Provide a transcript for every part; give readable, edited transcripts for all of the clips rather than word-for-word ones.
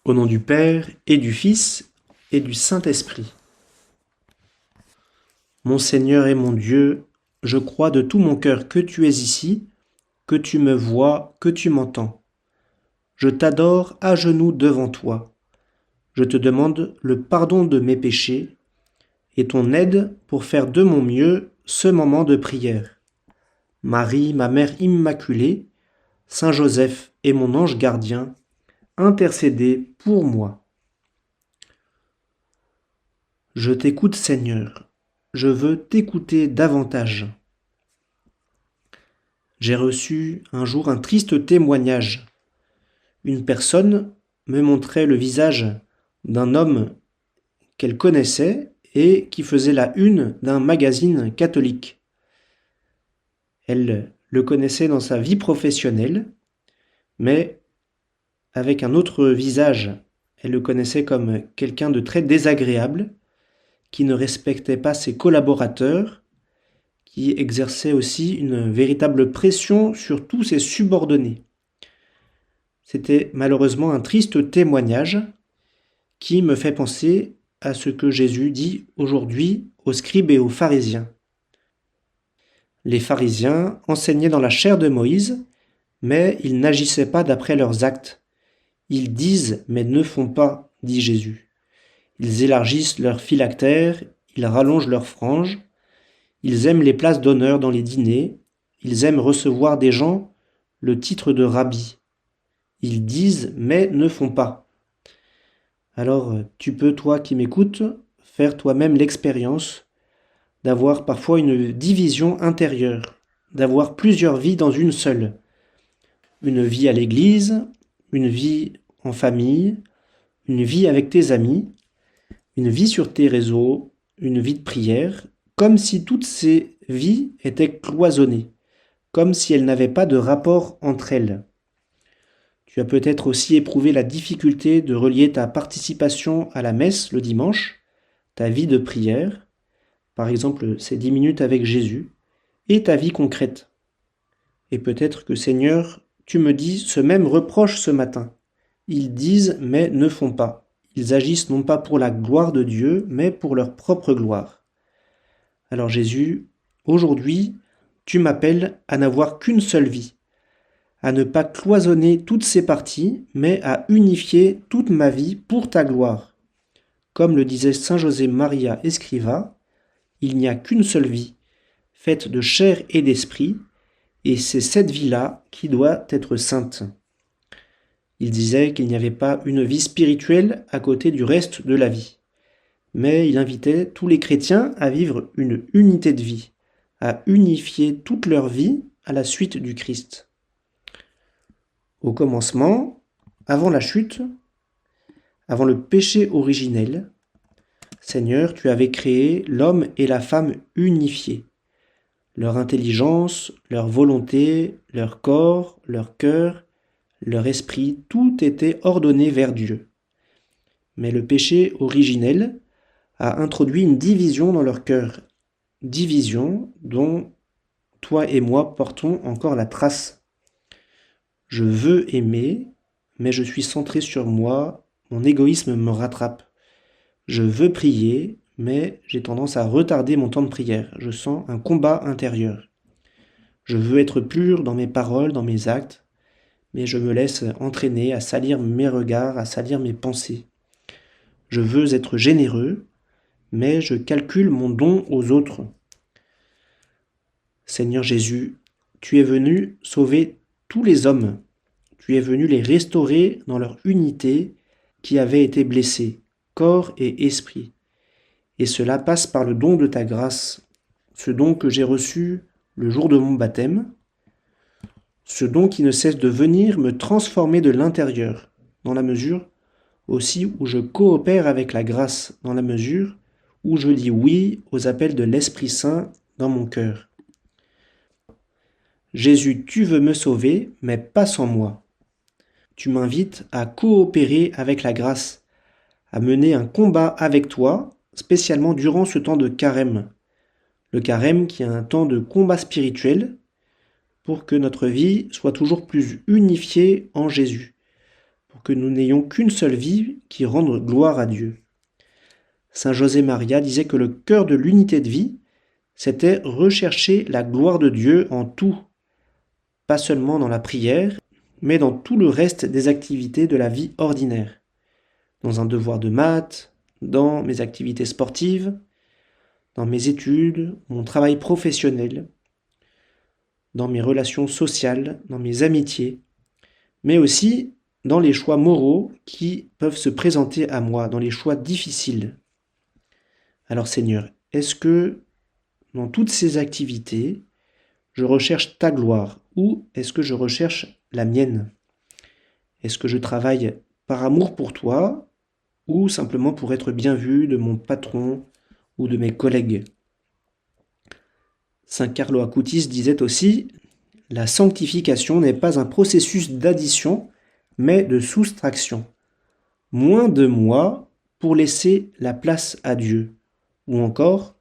Au nom du Père, et du Fils, et du Saint-Esprit. Mon Seigneur et mon Dieu, je crois de tout mon cœur que tu es ici, que tu me vois, que tu m'entends. Je t'adore à genoux devant toi. Je te demande le pardon de mes péchés et ton aide pour faire de mon mieux ce moment de prière. Marie, ma mère immaculée, Saint Joseph et mon ange gardien, intercédez pour moi. Je t'écoute, Seigneur. Je veux t'écouter davantage. J'ai reçu un jour un triste témoignage. Une personne me montrait le visage d'un homme qu'elle connaissait et qui faisait la une d'un magazine catholique. Elle le connaissait dans sa vie professionnelle, mais avec un autre visage. Elle le connaissait comme quelqu'un de très désagréable, qui ne respectait pas ses collaborateurs, qui exerçait aussi une véritable pression sur tous ses subordonnés. C'était malheureusement un triste témoignage qui me fait penser à ce que Jésus dit aujourd'hui aux scribes et aux pharisiens. Les pharisiens enseignaient dans la chair de Moïse, mais ils n'agissaient pas d'après leurs actes. Ils disent mais ne font pas, dit Jésus. Ils élargissent leurs phylactères, ils rallongent leurs franges, ils aiment les places d'honneur dans les dîners, ils aiment recevoir des gens le titre de rabbi. Ils disent mais ne font pas. Alors tu peux, toi qui m'écoutes, faire toi-même l'expérience d'avoir parfois une division intérieure, d'avoir plusieurs vies dans une seule. Une vie à l'église, une vie en famille, une vie avec tes amis, une vie sur tes réseaux, une vie de prière, comme si toutes ces vies étaient cloisonnées, comme si elles n'avaient pas de rapport entre elles. Tu as peut-être aussi éprouvé la difficulté de relier ta participation à la messe le dimanche, ta vie de prière, par exemple ces 10 minutes avec Jésus, et ta vie concrète. Et peut-être que Seigneur, tu me dis ce même reproche ce matin. Ils disent mais ne font pas. Ils agissent non pas pour la gloire de Dieu, mais pour leur propre gloire. Alors Jésus, aujourd'hui, tu m'appelles à n'avoir qu'une seule vie, à ne pas cloisonner toutes ces parties, mais à unifier toute ma vie pour ta gloire. Comme le disait Saint José Maria Escriva, il n'y a qu'une seule vie, faite de chair et d'esprit, et c'est cette vie-là qui doit être sainte. Il disait qu'il n'y avait pas une vie spirituelle à côté du reste de la vie, mais il invitait tous les chrétiens à vivre une unité de vie, à unifier toute leur vie à la suite du Christ. Au commencement, avant la chute, avant le péché originel, Seigneur, tu avais créé l'homme et la femme unifiés. Leur intelligence, leur volonté, leur corps, leur cœur, leur esprit, tout était ordonné vers Dieu. Mais le péché originel a introduit une division dans leur cœur, division dont toi et moi portons encore la trace. Je veux aimer, mais je suis centré sur moi, mon égoïsme me rattrape. Je veux prier, mais j'ai tendance à retarder mon temps de prière. Je sens un combat intérieur. Je veux être pur dans mes paroles, dans mes actes, mais je me laisse entraîner à salir mes regards, à salir mes pensées. Je veux être généreux, mais je calcule mon don aux autres. Seigneur Jésus, tu es venu sauver tous les hommes. Tu es venu les restaurer dans leur unité qui avait été blessée, corps et esprit. Et cela passe par le don de ta grâce, ce don que j'ai reçu le jour de mon baptême, ce don qui ne cesse de venir me transformer de l'intérieur, dans la mesure aussi où je coopère avec la grâce, dans la mesure où je dis oui aux appels de l'Esprit Saint dans mon cœur. Jésus, tu veux me sauver, mais pas sans moi. Tu m'invites à coopérer avec la grâce, à mener un combat avec toi, spécialement durant ce temps de carême. Le carême qui est un temps de combat spirituel pour que notre vie soit toujours plus unifiée en Jésus, pour que nous n'ayons qu'une seule vie qui rende gloire à Dieu. Saint José Maria disait que le cœur de l'unité de vie, c'était rechercher la gloire de Dieu en tout, pas seulement dans la prière, mais dans tout le reste des activités de la vie ordinaire, dans un devoir de maths, dans mes activités sportives, dans mes études, mon travail professionnel, dans mes relations sociales, dans mes amitiés, mais aussi dans les choix moraux qui peuvent se présenter à moi, dans les choix difficiles. Alors Seigneur, est-ce que dans toutes ces activités, je recherche ta gloire ou est-ce que je recherche la mienne? Est-ce que je travaille par amour pour toi ou simplement pour être bien vu de mon patron ou de mes collègues? Saint Carlo Acutis disait aussi: la sanctification n'est pas un processus d'addition, mais de soustraction. Moins de moi pour laisser la place à Dieu. Ou encore,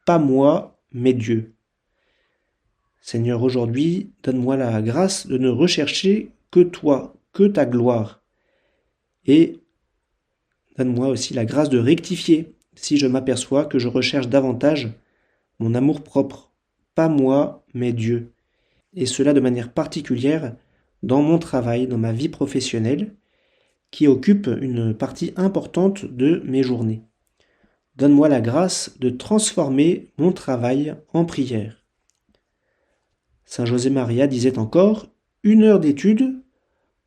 pas moi, mais Dieu. Seigneur, aujourd'hui, donne-moi la grâce de ne rechercher que toi, que ta gloire. Et donne-moi aussi la grâce de rectifier si je m'aperçois que je recherche davantage mon amour-propre, pas moi, mais Dieu. Et cela de manière particulière dans mon travail, dans ma vie professionnelle, qui occupe une partie importante de mes journées. Donne-moi la grâce de transformer mon travail en prière. Saint José Maria disait encore: 1 heure d'étude,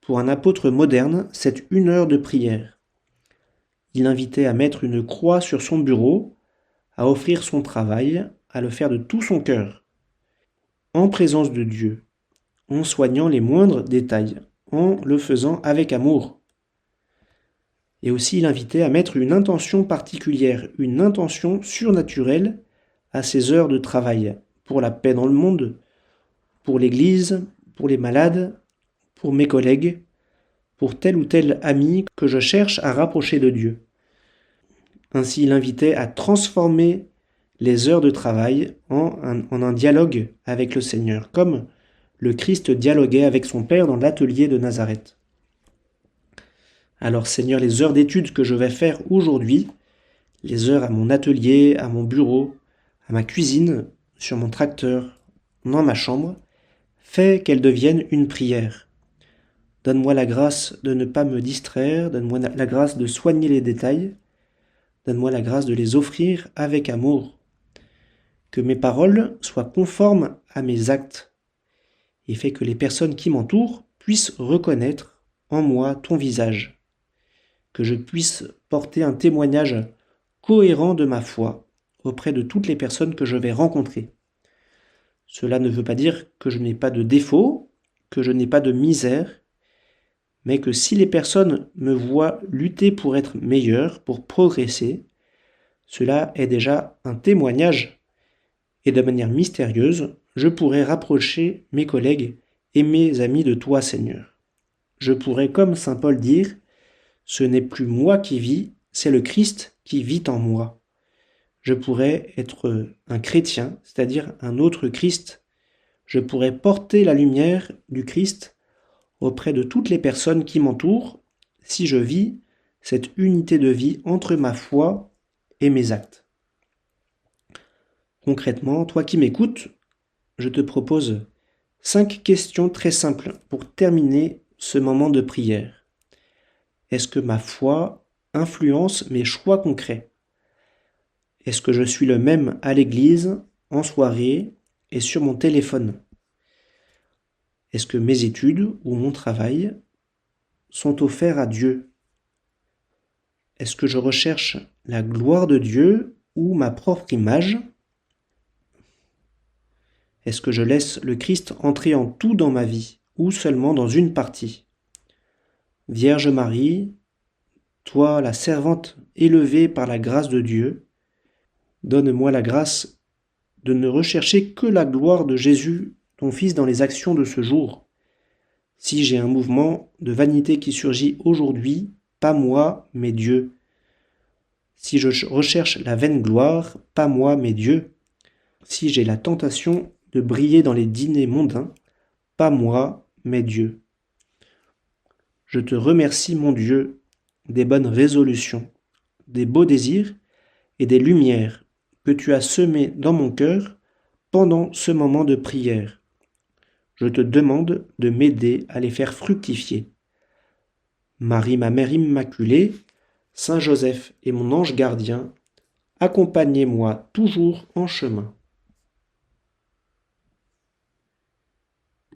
pour un apôtre moderne, c'est 1 heure de prière. Il invitait à mettre une croix sur son bureau, à offrir son travail, à le faire de tout son cœur, en présence de Dieu, en soignant les moindres détails, en le faisant avec amour. Et aussi il invitait à mettre une intention particulière, une intention surnaturelle à ses heures de travail, pour la paix dans le monde, pour l'Église, pour les malades, pour mes collègues, pour tel ou tel ami que je cherche à rapprocher de Dieu. Ainsi, il invitait à transformer les heures de travail en un dialogue avec le Seigneur, comme le Christ dialoguait avec son Père dans l'atelier de Nazareth. Alors Seigneur, les heures d'études que je vais faire aujourd'hui, les heures à mon atelier, à mon bureau, à ma cuisine, sur mon tracteur, dans ma chambre, fais qu'elles deviennent une prière. Donne-moi la grâce de ne pas me distraire, donne-moi la grâce de soigner les détails, donne-moi la grâce de les offrir avec amour. Que mes paroles soient conformes à mes actes et fais que les personnes qui m'entourent puissent reconnaître en moi ton visage. Que je puisse porter un témoignage cohérent de ma foi auprès de toutes les personnes que je vais rencontrer. Cela ne veut pas dire que je n'ai pas de défauts, que je n'ai pas de misère, mais que si les personnes me voient lutter pour être meilleur, pour progresser, cela est déjà un témoignage et de manière mystérieuse, je pourrais rapprocher mes collègues et mes amis de toi, Seigneur. Je pourrais, comme saint Paul, dire: ce n'est plus moi qui vis, c'est le Christ qui vit en moi. Je pourrais être un chrétien, c'est-à-dire un autre Christ. Je pourrais porter la lumière du Christ auprès de toutes les personnes qui m'entourent si je vis cette unité de vie entre ma foi et mes actes. Concrètement, toi qui m'écoutes, je te propose 5 questions très simples pour terminer ce moment de prière. Est-ce que ma foi influence mes choix concrets? Est-ce que je suis le même à l'église, en soirée et sur mon téléphone? Est-ce que mes études ou mon travail sont offerts à Dieu? Est-ce que je recherche la gloire de Dieu ou ma propre image? Est-ce que je laisse le Christ entrer en tout dans ma vie ou seulement dans une partie? Vierge Marie, toi la servante élevée par la grâce de Dieu, donne-moi la grâce de ne rechercher que la gloire de Jésus, ton Fils, dans les actions de ce jour. Si j'ai un mouvement de vanité qui surgit aujourd'hui, pas moi, mais Dieu. Si je recherche la vaine gloire, pas moi, mais Dieu. Si j'ai la tentation de briller dans les dîners mondains, pas moi, mais Dieu. Je te remercie, mon Dieu, des bonnes résolutions, des beaux désirs et des lumières que tu as semées dans mon cœur pendant ce moment de prière. Je te demande de m'aider à les faire fructifier. Marie, ma mère immaculée, Saint Joseph et mon ange gardien, accompagnez-moi toujours en chemin.